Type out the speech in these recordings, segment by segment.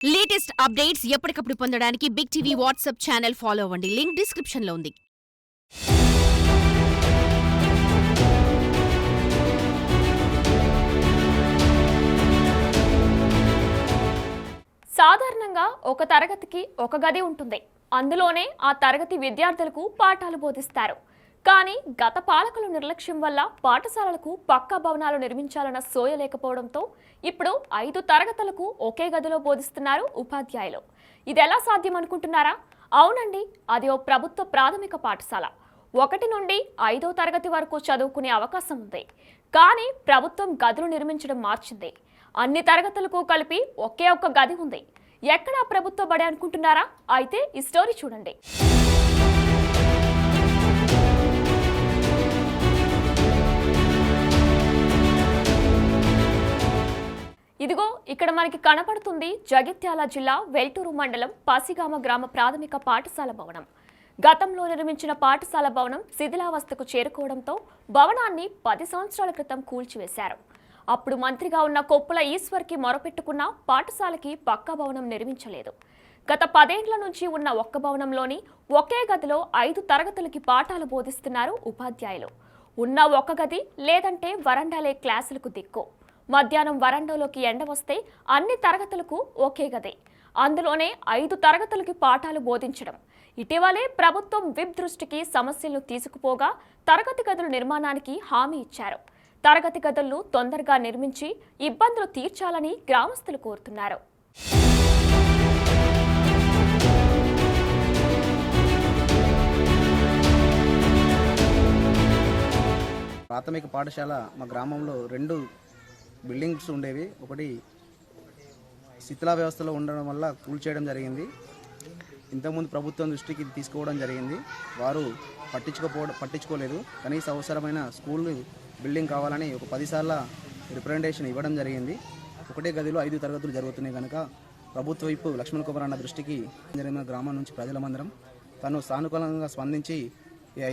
Latest updates ఎప్పటికప్పుడు పొందడానికి big TV WhatsApp channel follow అవ్వండి. లింక్ డిస్క్రిప్షన్ లో ఉంది. సాధారణంగా ఒక తరగతికి ఒక గది ఉంటుంది. అందులోనే ఆ తరగతి విద్యార్థులకు పాఠాలు బోధిస్తారు. కానీ గత పాలకుల నిర్లక్ష్యం వల్ల పాఠశాలలకు పక్కా భవనాలు నిర్మించాలన్న సోయ లేకపోవడంతో ఇప్పుడు 5 తరగతులకు ఒకే గదిలో బోధిస్తున్నారు ఉపాధ్యాయులు. ఇది ఎలా సాధ్యం అనుకుంటున్నారా? అవునండి, అది ఓ ప్రభుత్వ ప్రాథమిక పాఠశాల. 1 నుండి 5వ తరగతి వరకు చదువుకునే అవకాశం ఉంది. కానీ ప్రభుత్వం గదులు నిర్మించడం మార్చింది. అన్ని తరగతులకు కలిపి ఒకే ఒక్క గది ఉంది. ఎక్కడా ప్రభుత్వ బడి అనుకుంటున్నారా? అయితే ఈ స్టోరీ చూడండి. ఇదిగో ఇక్కడ మనకి కనపడుతుంది జగిత్యాల జిల్లా వెల్టూరు మండలం పాసిగామ గ్రామ ప్రాథమిక పాఠశాల భవనం. గతంలో నిర్మించిన పాఠశాల భవనం శిథిలావస్థకు చేరుకోవడంతో భవనాన్ని 10 సంవత్సరాల క్రితం కూల్చివేశారు. అప్పుడు మంత్రిగా ఉన్న కొప్పుల ఈశ్వర్కి మొరపెట్టుకున్న పాఠశాలకి పక్కా భవనం నిర్మించలేదు. గత 10 ఏళ్ల నుంచి ఉన్న ఒక్క భవనంలోని ఒకే గదిలో 5 తరగతులకి పాఠాలు బోధిస్తున్నారు ఉపాధ్యాయులు. ఉన్న ఒక గది లేదంటే వరండాలే క్లాసులకు దిక్కు. మధ్యాహ్నం వరండాలోకి ఎండ వస్తే అన్ని తరగతులకు ఒకే గది, అందులోనే 5 తరగతులకి పాఠాలు బోధించడం. ఇటీవలే ప్రభుత్వం విప్ దృష్టికి సమస్యలను తీసుకుపోగా తరగతి గదుల నిర్మాణానికి హామీ ఇచ్చారు. తరగతి గదులను తొందరగా నిర్మించి ఇబ్బందులు తీర్చాలని గ్రామస్తులు కోరుతున్నారు. ప్రాథమిక పాఠశాల మా గ్రామంలో 2 బిల్డింగ్స్ ఉండేవి. ఒకటి శిథిలా వ్యవస్థలో ఉండడం వల్ల కూల్చేయడం జరిగింది. ఇంతకుముందు ప్రభుత్వం దృష్టికి తీసుకోవడం జరిగింది. వారు పట్టించుకోలేదు. కనీస అవసరమైన స్కూల్ బిల్డింగ్ కావాలని ఒక 10 సార్లు రిప్రజెంటేషన్ ఇవ్వడం జరిగింది. ఒకటే గదిలో 5 తరగతులు జరుగుతున్నాయి కనుక ప్రభుత్వ వైపు లక్ష్మణ్ కుమార్ అన్న దృష్టికి జరిగిన గ్రామం నుంచి ప్రజలమందరం తను సానుకూలంగా స్పందించి ఈ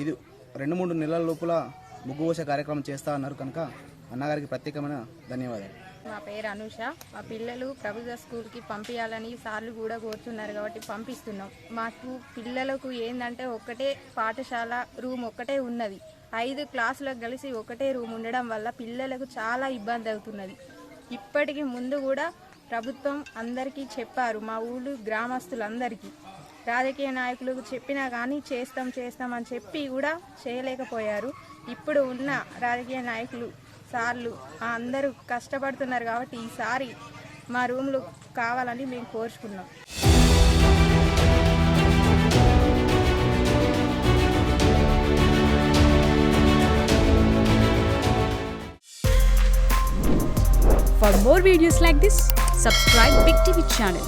2-3 నెలల లోపల ముగ్గు పోసే కార్యక్రమం చేస్తా అన్నారు కనుక అన్నగారికి ప్రత్యేకమైన ధన్యవాదాలు. నా పేరు అనుష. మా పిల్లలు ప్రభుత్వ స్కూల్కి పంపించాలని సార్లు కూడా కోరుతున్నారు కాబట్టి పంపిస్తున్నాం. మాకు పిల్లలకు ఏంటంటే ఒకటే పాఠశాల రూమ్ ఒక్కటే ఉన్నది. 5 క్లాసులకు కలిసి ఒకటే రూమ్ ఉండడం వల్ల పిల్లలకు చాలా ఇబ్బంది అవుతున్నది. ఇప్పటికి ముందు కూడా ప్రభుత్వం అందరికీ చెప్పారు, మా ఊళ్ళు గ్రామస్తులందరికీ. రాజకీయ నాయకులకు చెప్పినా కానీ చేస్తాం అని చెప్పి కూడా చేయలేకపోయారు. ఇప్పుడు ఉన్న రాజకీయ నాయకులు సార్లు అందరూ కష్టపడుతున్నారు కాబట్టి ఈసారి మా రూమ్లు కావాలని మేము కోరుచుకున్నాం. For more videos like this, subscribe Big TV channel.